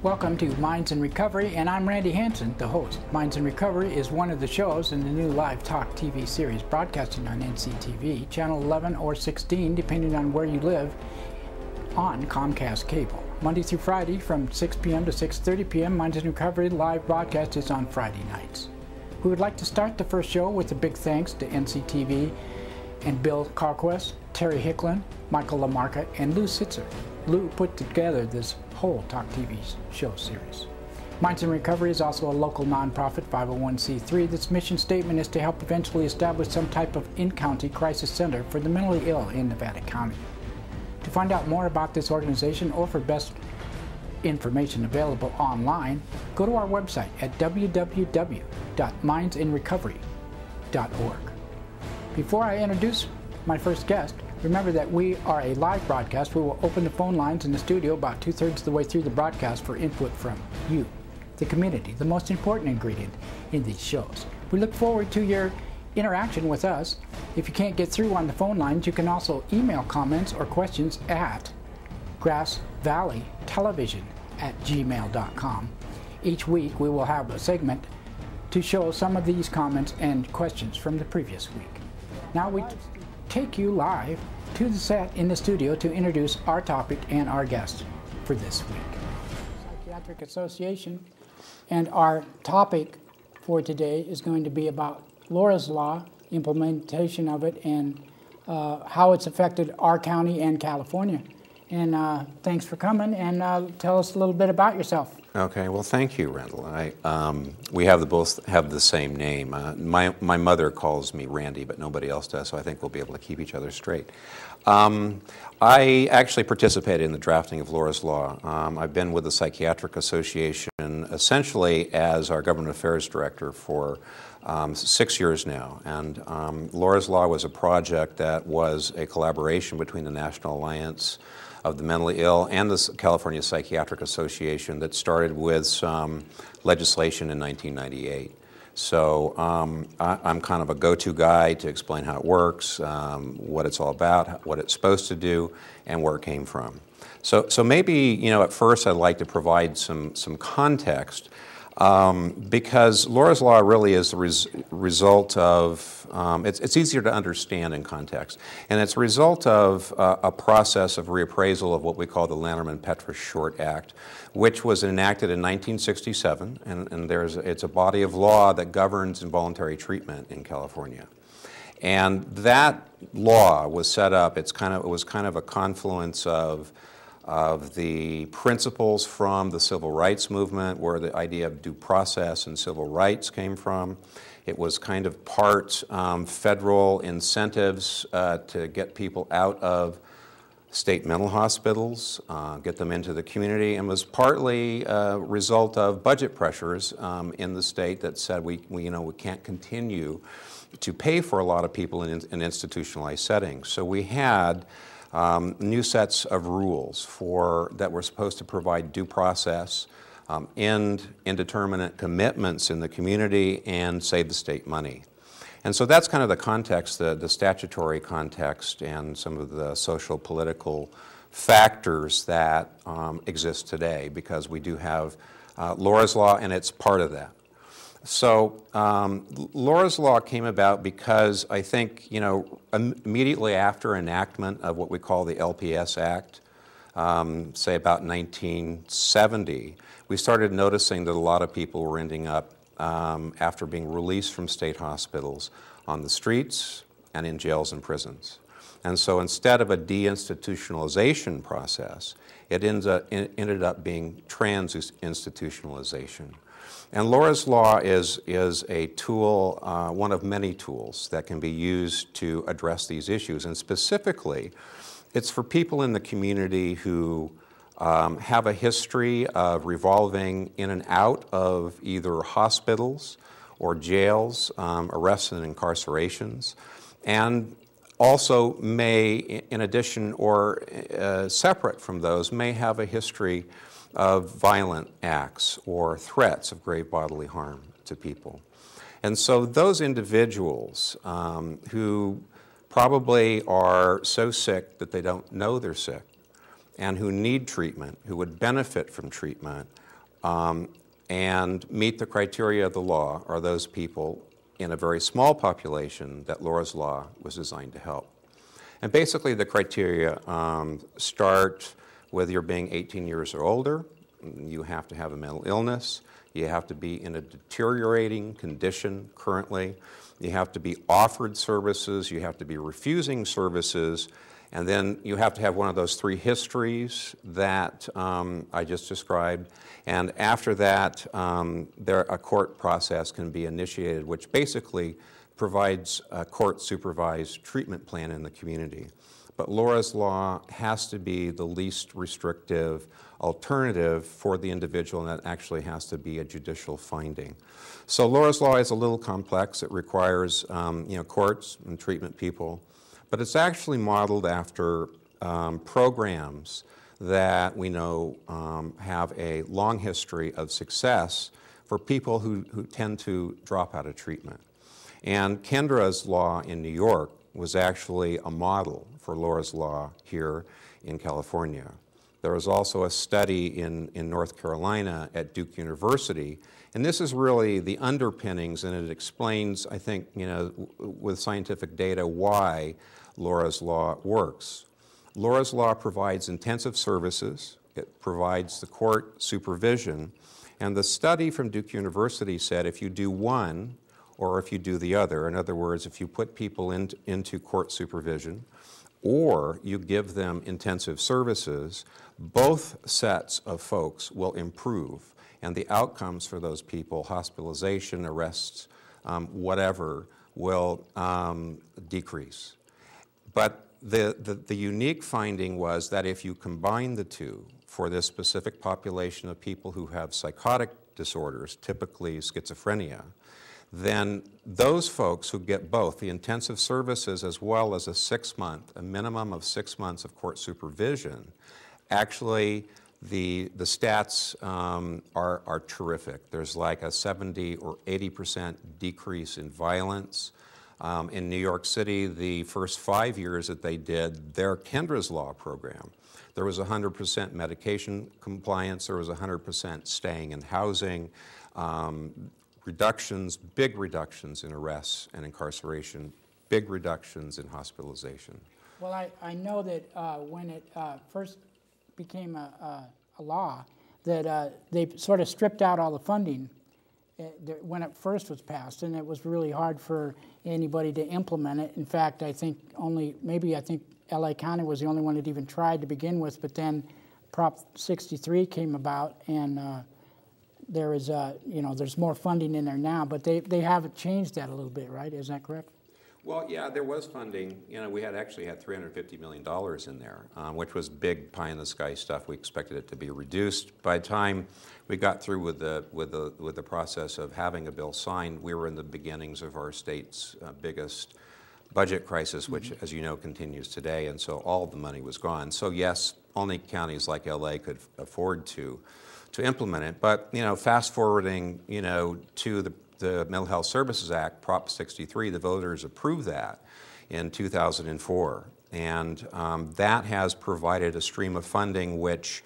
Welcome to Minds in Recovery, and I'm Randy Hansen, the host. Minds in Recovery is one of the shows in the new live talk TV series broadcasting on NCTV Channel 11 or 16, depending on where you live, on Comcast Cable. Monday through Friday from 6 p.m. to 6:30 p.m., Minds in Recovery live broadcast is on Friday nights. We would like to start the first show with a big thanks to NCTV and Bill Carquest, Terry Hicklin, Michael LaMarca, and Lou Sitzer. Lou put together this whole Talk TV show series. Minds in Recovery is also a local nonprofit 501c3 that's mission statement is to help eventually establish some type of in-county crisis center for the mentally ill in Nevada County. To find out more about this organization or for best information available online, go to our website at www.mindsinrecovery.org. Before I introduce my first guest, remember that we are a live broadcast. We will open the phone lines in the studio about 2/3 of the way through the broadcast for input from you, the community, the most important ingredient in these shows. We look forward to your interaction with us. If you can't get through on the phone lines, you can also email comments or questions at grassvalleytelevision@gmail.com. Each week we will have a segment to show some of these comments and questions from the previous week. Now we take you live to the set in the studio to introduce our topic and our guest for this week. Psychiatric Association, and our topic for today is going to be about Laura's Law, implementation of it, and how it's affected our county and California. And thanks for coming, and tell us a little bit about yourself. Okay, well, thank you, Randall. We both have the same name. My mother calls me Randy, but nobody else does, so I think we'll be able to keep each other straight. I actually participated in the drafting of Laura's Law. I've been with the Psychiatric Association essentially as our Government Affairs Director for 6 years now. And Laura's Law was a project that was a collaboration between the National Alliance of the Mentally Ill and the California Psychiatric Association that started with some legislation in 1998. So I'm kind of a go-to guy to explain how it works, what it's all about, what it's supposed to do, and where it came from. So maybe, at first I'd like to provide some context, because Laura's Law really is the result of, it's easier to understand in context, and it's a result of a process of reappraisal of what we call the Lanterman-Petra Short Act, which was enacted in 1967, and it's a body of law that governs involuntary treatment in California. And that law was set up, it was kind of a confluence of the principles from the civil rights movement, where the idea of due process and civil rights came from. It was kind of part federal incentives to get people out of state mental hospitals, get them into the community, and was partly a result of budget pressures in the state that said we can't continue to pay for a lot of people in institutionalized settings. So we had new sets of rules that were supposed to provide due process, end indeterminate commitments in the community, and save the state money. And so that's kind of the context, the statutory context, and some of the social political factors that exist today, because we do have Laura's Law, and it's part of that. So Laura's Law came about because I think, immediately after enactment of what we call the LPS Act, say about 1970, we started noticing that a lot of people were ending up, after being released from state hospitals, on the streets and in jails and prisons. And so instead of a deinstitutionalization process, it ended up being trans-institutionalization. And Laura's Law is a tool, one of many tools that can be used to address these issues. And specifically, it's for people in the community who have a history of revolving in and out of either hospitals or jails, arrests and incarcerations, and also may, in addition or separate from those, may have a history of violent acts or threats of grave bodily harm to people. And so those individuals who probably are so sick that they don't know they're sick, and who need treatment, who would benefit from treatment, and meet the criteria of the law are those people in a very small population that Laura's Law was designed to help. And basically the criteria start with your being 18 years or older, you have to have a mental illness, you have to be in a deteriorating condition currently, you have to be offered services, you have to be refusing services, and then you have to have one of those three histories that I just described. And after that, a court process can be initiated, which basically provides a court-supervised treatment plan in the community. But Laura's Law has to be the least restrictive alternative for the individual, and that actually has to be a judicial finding. So Laura's Law is a little complex. It requires courts and treatment people, but it's actually modeled after programs that we know have a long history of success for people who tend to drop out of treatment. And Kendra's Law in New York was actually a model for Laura's Law here in California. There was also a study in North Carolina at Duke University, and this is really the underpinnings, and it explains, I think, with scientific data why Laura's Law works. Laura's Law provides intensive services, it provides the court supervision, and the study from Duke University said if you do one or if you do the other, in other words, if you put people into court supervision or you give them intensive services, both sets of folks will improve, and the outcomes for those people, hospitalization, arrests, whatever, will decrease. But the unique finding was that if you combine the two for this specific population of people who have psychotic disorders, typically schizophrenia, then those folks who get both the intensive services as well as a minimum of 6 months of court supervision, actually the stats are terrific. There's like a 70 or 80% decrease in violence. In New York City, the first 5 years that they did their Kendra's Law program, there was 100% medication compliance, there was 100% staying in housing, reductions, big reductions in arrests and incarceration, big reductions in hospitalization. Well, I know that when it first became a law, that they sort of stripped out all the funding when it first was passed, and it was really hard for anybody to implement it. In fact, I think LA County was the only one that even tried to begin with, but then Prop 63 came about, and there is, there's more funding in there now, but they haven't changed that a little bit, right? Is that correct? Well, yeah, there was funding. We actually had $350 million in there, which was big pie-in-the-sky stuff. We expected it to be reduced. By the time we got through with the process of having a bill signed, we were in the beginnings of our state's biggest budget crisis, which, as you know, continues today, and so all the money was gone. So yes, only counties like LA could afford to implement it. But fast forwarding, to the Mental Health Services Act, Prop 63, the voters approved that in 2004, and that has provided a stream of funding which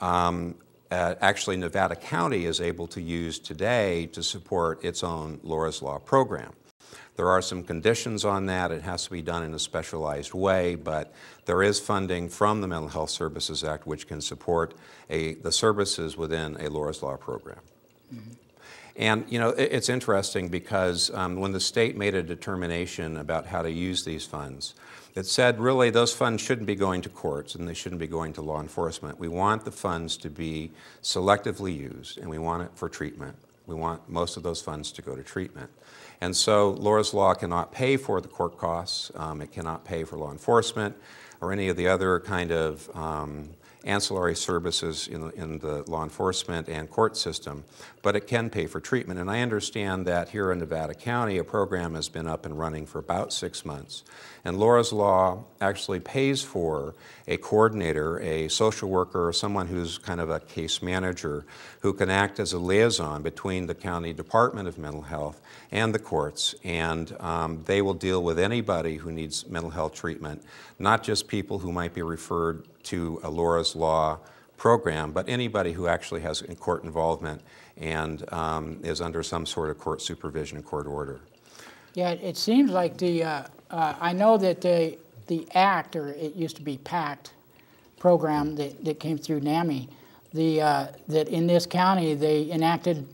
actually Nevada County is able to use today to support its own Laura's Law program. There are some conditions on that. It has to be done in a specialized way, but there is funding from the Mental Health Services Act which can support the services within a Laura's Law program. Mm-hmm. And it's interesting because when the state made a determination about how to use these funds, it said really those funds shouldn't be going to courts and they shouldn't be going to law enforcement. We want the funds to be selectively used, and we want it for treatment. We want most of those funds to go to treatment. And so Laura's Law cannot pay for the court costs, it cannot pay for law enforcement or any of the other kind of ancillary services in the law enforcement and court system, but it can pay for treatment. And I understand that here in Nevada County, a program has been up and running for about 6 months. And Laura's Law actually pays for a coordinator, a social worker, or someone who's kind of a case manager who can act as a liaison between the county Department of Mental Health and the courts. And they will deal with anybody who needs mental health treatment, not just people who might be referred to a Laura's Law program, but anybody who actually has court involvement and is under some sort of court supervision and court order. Yeah, it seems like I know that the ACT, or it used to be PACT, program that came through NAMI, that in this county they enacted,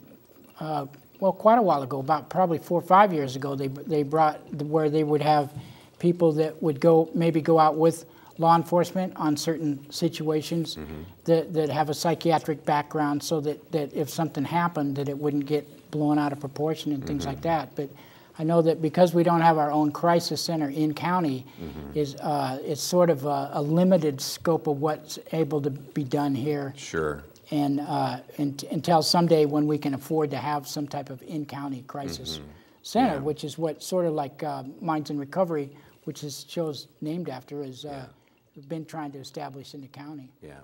well, quite a while ago, about probably 4 or 5 years ago, they brought where they would have people that would maybe go out with law enforcement on certain situations that have a psychiatric background, so that if something happened, that it wouldn't get blown out of proportion and things like that. But I know that because we don't have our own crisis center in county, it's sort of a limited scope of what's able to be done here. Sure. And until someday when we can afford to have some type of in-county crisis center, which is what sort of like Minds in Recovery, which is show's named after, is we've been trying to establish in the county. Yeah.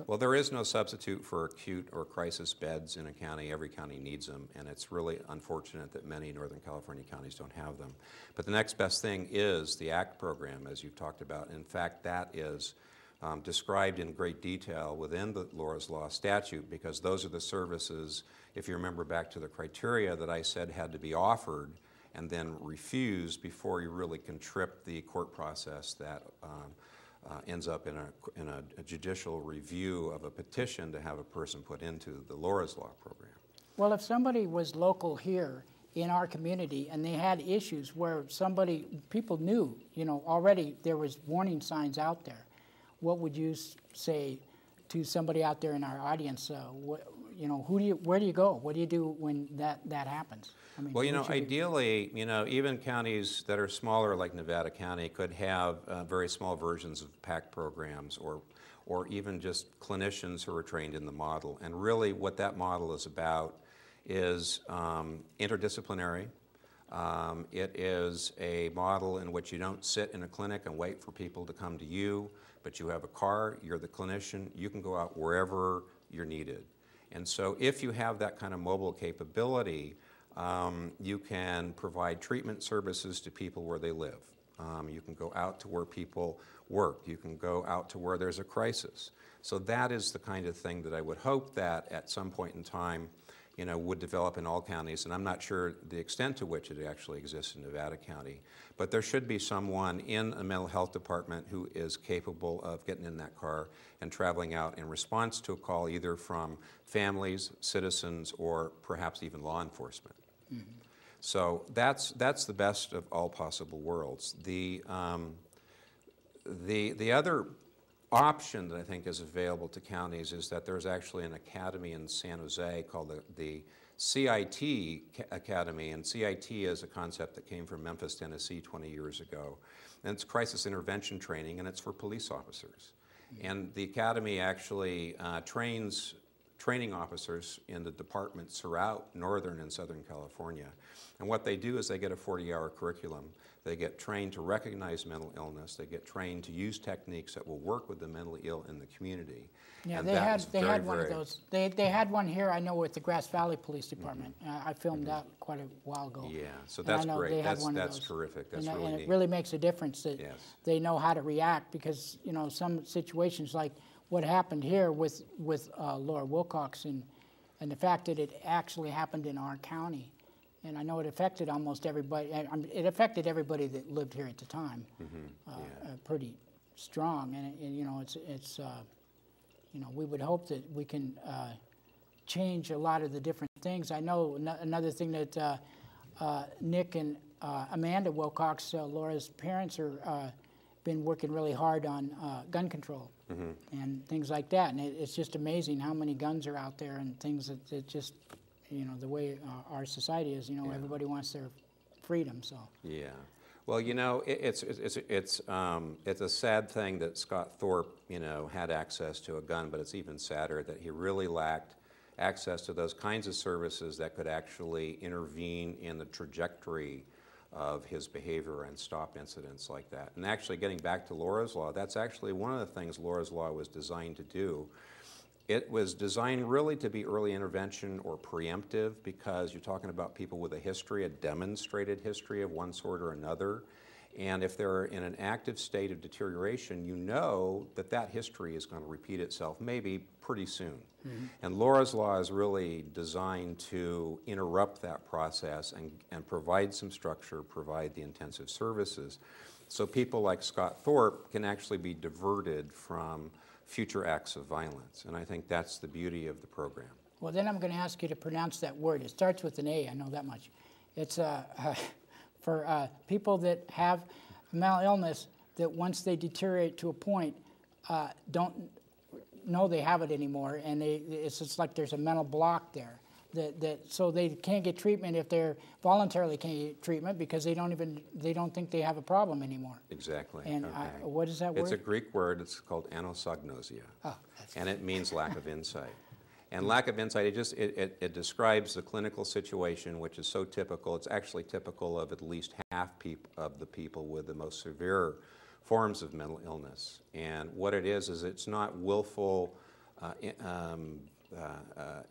Well, there is no substitute for acute or crisis beds in a county. Every county needs them, and it's really unfortunate that many Northern California counties don't have them. But the next best thing is the ACT program, as you've talked about. In fact, that is described in great detail within the Laura's Law statute, because those are the services, if you remember back to the criteria that I said had to be offered and then refused before you really can trip the court process that ends up in a judicial review of a petition to have a person put into the Laura's Law program. Well, if somebody was local here in our community and they had issues where people knew, already there was warning signs out there, what would you say to somebody out there in our audience? Where do you go? What do you do when that happens? I mean, well, ideally, even counties that are smaller, like Nevada County, could have very small versions of PACT programs, or even just clinicians who are trained in the model. And really, what that model is about is interdisciplinary. It is a model in which you don't sit in a clinic and wait for people to come to you, but you have a car, you're the clinician, you can go out wherever you're needed. And so if you have that kind of mobile capability, you can provide treatment services to people where they live. You can go out to where people work. You can go out to where there's a crisis. So that is the kind of thing that I would hope that at some point in time, would develop in all counties. And I'm not sure the extent to which it actually exists in Nevada County. But there should be someone in a mental health department who is capable of getting in that car and traveling out in response to a call either from families, citizens, or perhaps even law enforcement. So that's the best of all possible worlds. The other option that I think is available to counties is that there's actually an academy in San Jose called the CIT Academy, and CIT is a concept that came from Memphis, Tennessee 20 years ago. And it's crisis intervention training, and it's for police officers. And the academy actually trains training officers in the departments throughout Northern and Southern California. And what they do is they get a 40-hour curriculum. They get trained to recognize mental illness. They get trained to use techniques that will work with the mentally ill in the community. Yeah, and they had one of those. They had one here, I know, with the Grass Valley Police Department. I filmed that quite a while ago. Yeah, so that's great. That's terrific. That's really and neat. It really makes a difference that they know how to react, because some situations like what happened here with Laura Wilcox and the fact that it actually happened in our county. And I know it affected almost everybody. It affected everybody that lived here at the time, pretty strong. And it's we would hope that we can change a lot of the different things. I know another thing that Nick and Amanda Wilcox, Laura's parents, are been working really hard on gun control and things like that. And it's just amazing how many guns are out there and things that just. The way our society is, everybody wants their freedom. So yeah, well, it's a sad thing that Scott Thorpe, had access to a gun, but it's even sadder that he really lacked access to those kinds of services that could actually intervene in the trajectory of his behavior and stop incidents like that. And actually, getting back to Laura's Law, that's actually one of the things Laura's Law was designed to do. It was designed really to be early intervention or preemptive, because you're talking about people with a history, a demonstrated history of one sort or another. And if they're in an active state of deterioration, you know that that history is going to repeat itself maybe pretty soon. And Laura's Law is really designed to interrupt that process and provide some structure, provide the intensive services. So people like Scott Thorpe can actually be diverted from future acts of violence. And I think that's the beauty of the program. Well, then I'm going to ask you to pronounce that word. It starts with an A, I know that much. It's for people that have mental illness that once they deteriorate to a point, don't know they have it anymore, and it's just like there's a mental block there. So they can't get treatment if they're voluntarily can't get treatment because they don't think they have a problem anymore. Exactly. And okay. What is that word? It's a Greek word. It's called anosognosia. Oh, that's and it means lack of insight. And lack of insight, it describes the clinical situation, which is so typical. It's actually typical of at least half of the people with the most severe forms of mental illness. And what it is it's not willful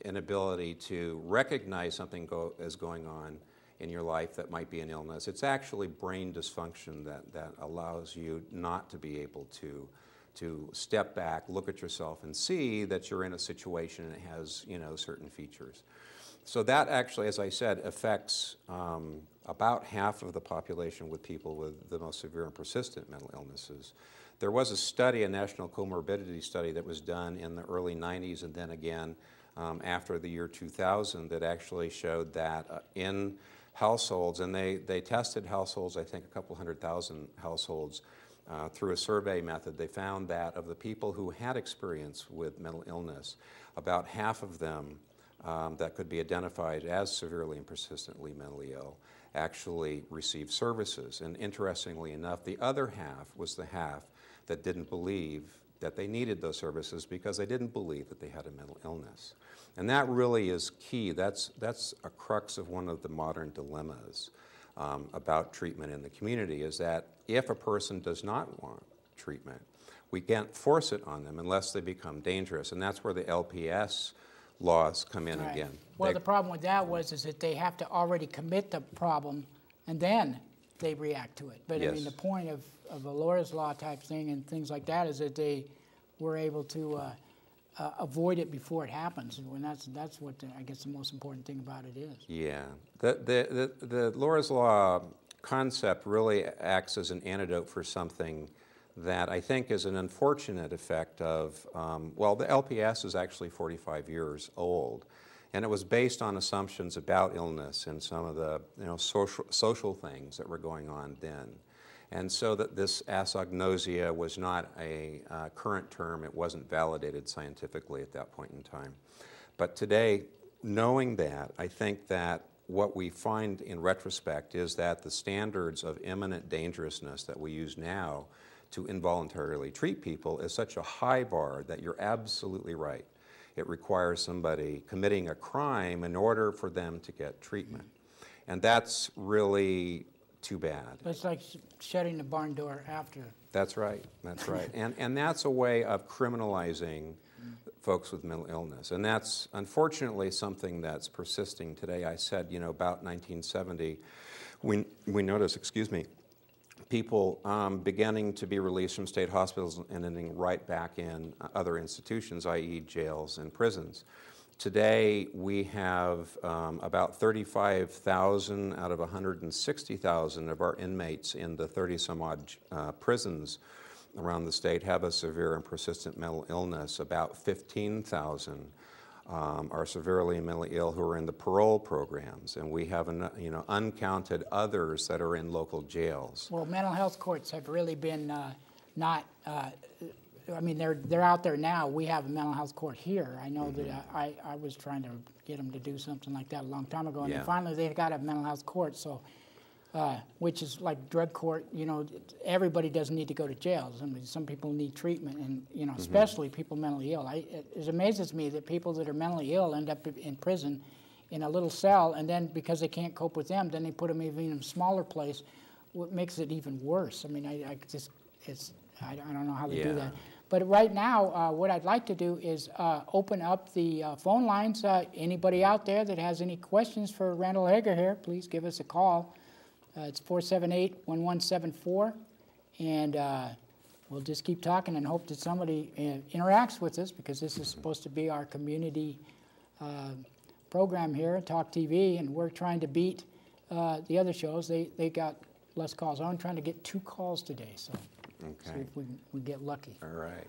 inability to recognize something is going on in your life that might be an illness. It's actually brain dysfunction that allows you not to be able to step back, look at yourself, and see that you're in a situation that has, certain features. So that actually, as I said, affects about half of the population with people with the most severe and persistent mental illnesses. There was a study, a national comorbidity study that was done in the early 90s and then again after the year 2000 that actually showed that in households, and they tested households, I think a couple 100,000 households, through a survey method, they found that of the people who had experience with mental illness, about half of them that could be identified as severely and persistently mentally ill actually received services. And interestingly enough, the other half was the half that didn't believe that they needed those services because they didn't believe that they had a mental illness. And that really is key. That's a crux of one of the modern dilemmas about treatment in the community, is that if a person does not want treatment, we can't force it on them unless they become dangerous. And that's where the LPS laws come in again. Well, the problem with that is that they have to already commit the problem and then they react to it. But yes. I mean, the point of a Laura's Law type thing and things like that is that they were able to avoid it before it happens, and that's what I guess the most important thing about it is. Yeah, the Laura's Law concept really acts as an antidote for something that I think is an unfortunate effect of, well, the LPS is actually 45 years old, and it was based on assumptions about illness and some of the social things that were going on then. And so that this anosognosia was not a current term. It wasn't validated scientifically at that point in time. But today, knowing that, I think that what we find in retrospect is that the standards of imminent dangerousness that we use now to involuntarily treat people is such a high bar that you're absolutely right. It requires somebody committing a crime in order for them to get treatment. And that's really too bad. But it's like shutting the barn door after. That's right, that's right. And that's a way of criminalizing folks with mental illness. And that's unfortunately something that's persisting today. I said, about 1970, we noticed, people beginning to be released from state hospitals and ending right back in other institutions, i.e. jails and prisons. Today, we have about 35,000 out of 160,000 of our inmates in the 30-some-odd prisons around the state have a severe and persistent mental illness. About 15,000 are severely mentally ill who are in the parole programs, and we have uncounted others that are in local jails. Well, mental health courts have really been I mean, they're out there now. We have a mental health court here. I know that I was trying to get them to do something like that a long time ago, and then finally they got a mental health court. So, which is like drug court. Everybody doesn't need to go to jail. Some people need treatment, and especially people mentally ill. It amazes me that people that are mentally ill end up in prison, in a little cell, and then because they can't cope with them, then they put them even in a smaller place, what makes it even worse. I mean, I don't know how they do that. But right now, what I'd like to do is open up the phone lines. Anybody out there that has any questions for Randall Hager here, please give us a call. It's 478-1174, and we'll just keep talking and hope that somebody interacts with us, because this is supposed to be our community program here at Talk TV, and we're trying to beat the other shows. They got less calls. I'm trying to get 2 calls today, so see if we get lucky. All right.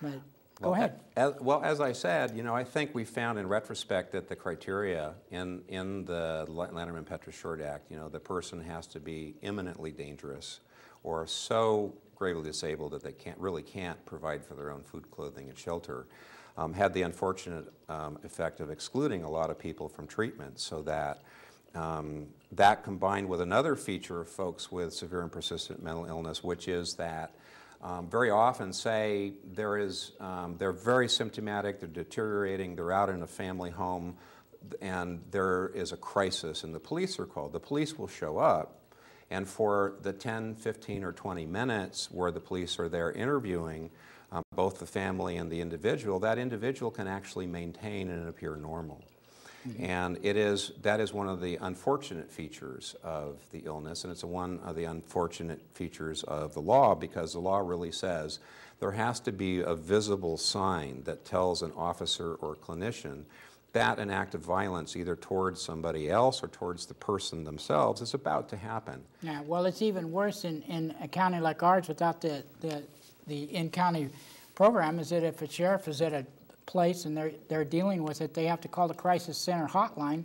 But go ahead. As I said, I think we found in retrospect that the criteria in the Lanterman-Petra Short Act, the person has to be imminently dangerous or so gravely disabled that they really can't provide for their own food, clothing, and shelter, had the unfortunate effect of excluding a lot of people from treatment, so that that combined with another feature of folks with severe and persistent mental illness, which is that very often say they're very symptomatic, they're deteriorating, they're out in a family home, and there is a crisis, and the police are called. The police will show up, and for the 10, 15, or 20 minutes where the police are there interviewing both the family and the individual, that individual can actually maintain and appear normal. Mm-hmm. And that is one of the unfortunate features of the illness, and it's one of the unfortunate features of the law, because the law really says there has to be a visible sign that tells an officer or clinician that an act of violence, either towards somebody else or towards the person themselves, is about to happen. Yeah, well, it's even worse in a county like ours without the in-county program, is that if a sheriff is at a place and they're dealing with it, they have to call the crisis center hotline.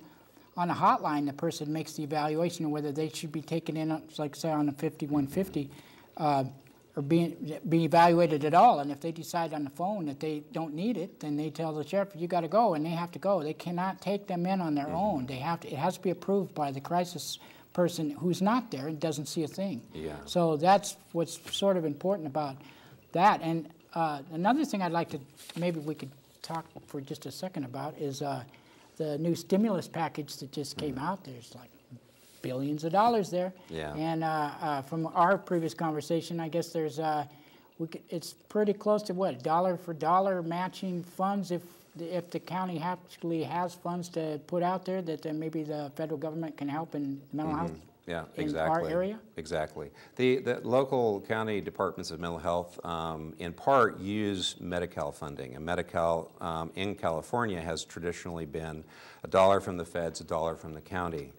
On the hotline, the person makes the evaluation of whether they should be taken in, like say on a 5150, or be evaluated at all. And if they decide on the phone that they don't need it, then they tell the sheriff, you got to go, and they have to go. They cannot take them in on their own. They have to. It has to be approved by the crisis person who's not there and doesn't see a thing. Yeah. So that's what's sort of important about that. And another thing I'd like to, maybe we could talk for just a second about, is the new stimulus package that just came out. There's like billions of dollars there. Yeah. And from our previous conversation, I guess there's it's pretty close to what, dollar for dollar matching funds if the county actually has funds to put out there, that then maybe the federal government can help in mental health. Yeah, in exactly. our area? Exactly. The local county departments of mental health in part use Medi-Cal funding, and Medi-Cal in California has traditionally been $1 from the feds, $1 from the county.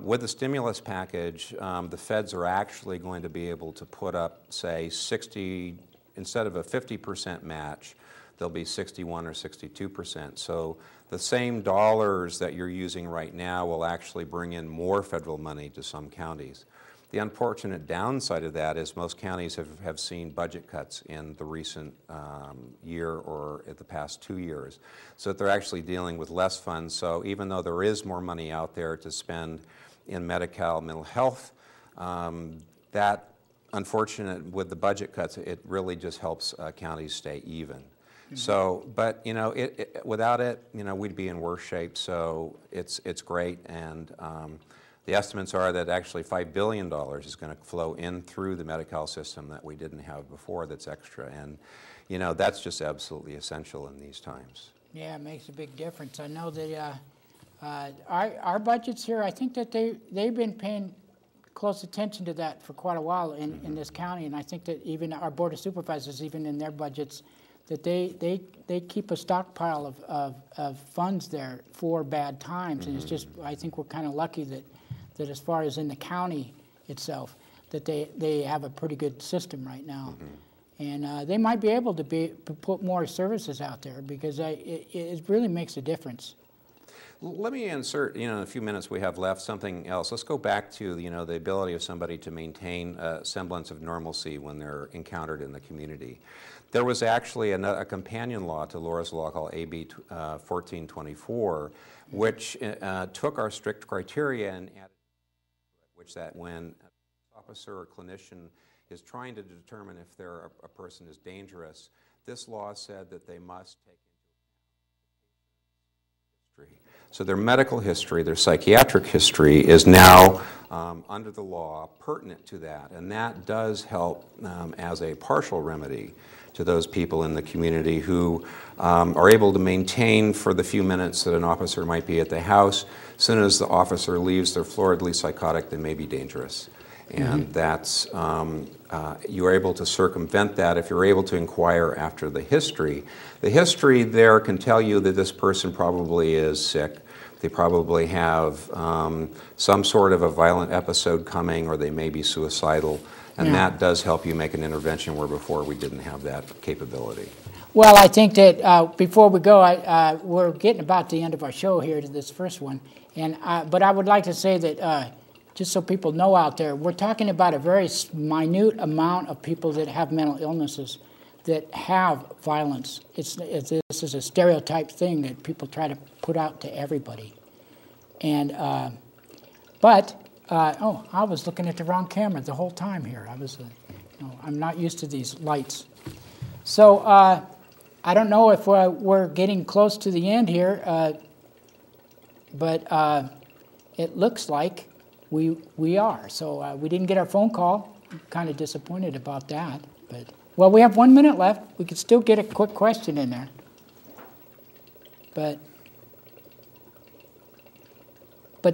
With the stimulus package, the feds are actually going to be able to put up, say, 60, instead of a 50% match, they'll be 61 or 62%. So the same dollars that you're using right now will actually bring in more federal money to some counties. The unfortunate downside of that is most counties have seen budget cuts in the recent year or at the past 2 years, so that they're actually dealing with less funds. So even though there is more money out there to spend in Medi-Cal mental health, that unfortunate with the budget cuts, it really just helps counties stay even. Mm-hmm. So, but without it, we'd be in worse shape. So it's great, and the estimates are that actually $5 billion is going to flow in through the Medi-Cal system that we didn't have before. That's extra, and that's just absolutely essential in these times. Yeah, it makes a big difference. I know that our budgets here, I think that they've been paying close attention to that for quite a while in this county, and I think that even our Board of Supervisors, even in their budgets, that they keep a stockpile of funds there for bad times. And it's just, I think we're kind of lucky that as far as in the county itself, that they have a pretty good system right now. And they might be able to put more services out there, because it really makes a difference. Let me insert, in a few minutes we have left, something else. Let's go back to, the ability of somebody to maintain a semblance of normalcy when they're encountered in the community. There was actually a companion law to Laura's law called AB 1424, which took our strict criteria and added to it, which that when an officer or clinician is trying to determine if a person is dangerous, this law said that they must take into account So their medical history, their psychiatric history is now, under the law, pertinent to that. And that does help as a partial remedy to those people in the community who are able to maintain for the few minutes that an officer might be at the house. As soon as the officer leaves, they're floridly psychotic, they may be dangerous. And that's, you're able to circumvent that if you're able to inquire after the history. The history there can tell you that this person probably is sick. They probably have some sort of a violent episode coming, or they may be suicidal. And that does help you make an intervention where before we didn't have that capability. Well, I think that before we go, we're getting about the end of our show here to this first one. And but I would like to say that just so people know out there, we're talking about a very minute amount of people that have mental illnesses that have violence. This is a stereotype thing that people try to put out to everybody. And oh, I was looking at the wrong camera the whole time here. I'm not used to these lights. So I don't know if we're getting close to the end here, but it looks like we are. So we didn't get our phone call. I'm kind of disappointed about that. But well, we have 1 minute left. We could still get a quick question in there. But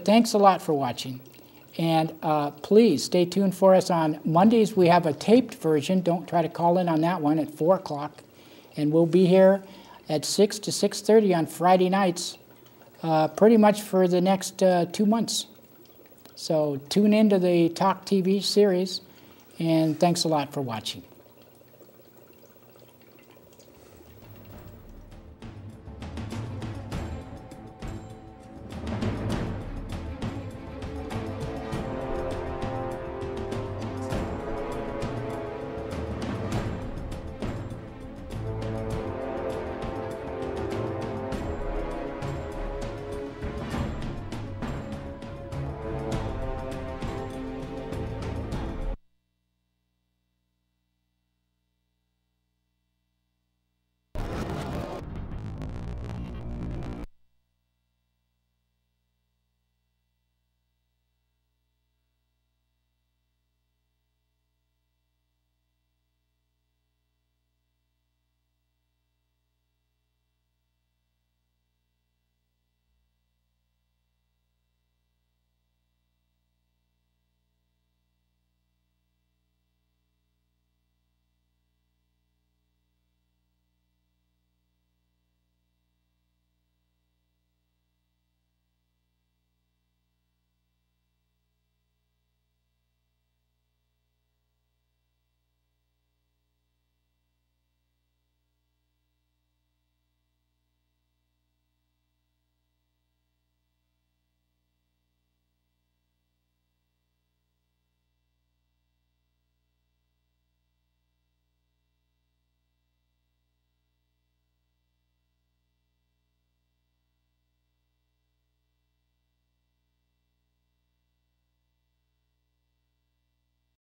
thanks a lot for watching. And please stay tuned for us on Mondays. We have a taped version. Don't try to call in on that one at 4 o'clock. And we'll be here at 6 to 6:30 on Friday nights, pretty much for the next 2 months. So tune into the Talk TV series, and thanks a lot for watching.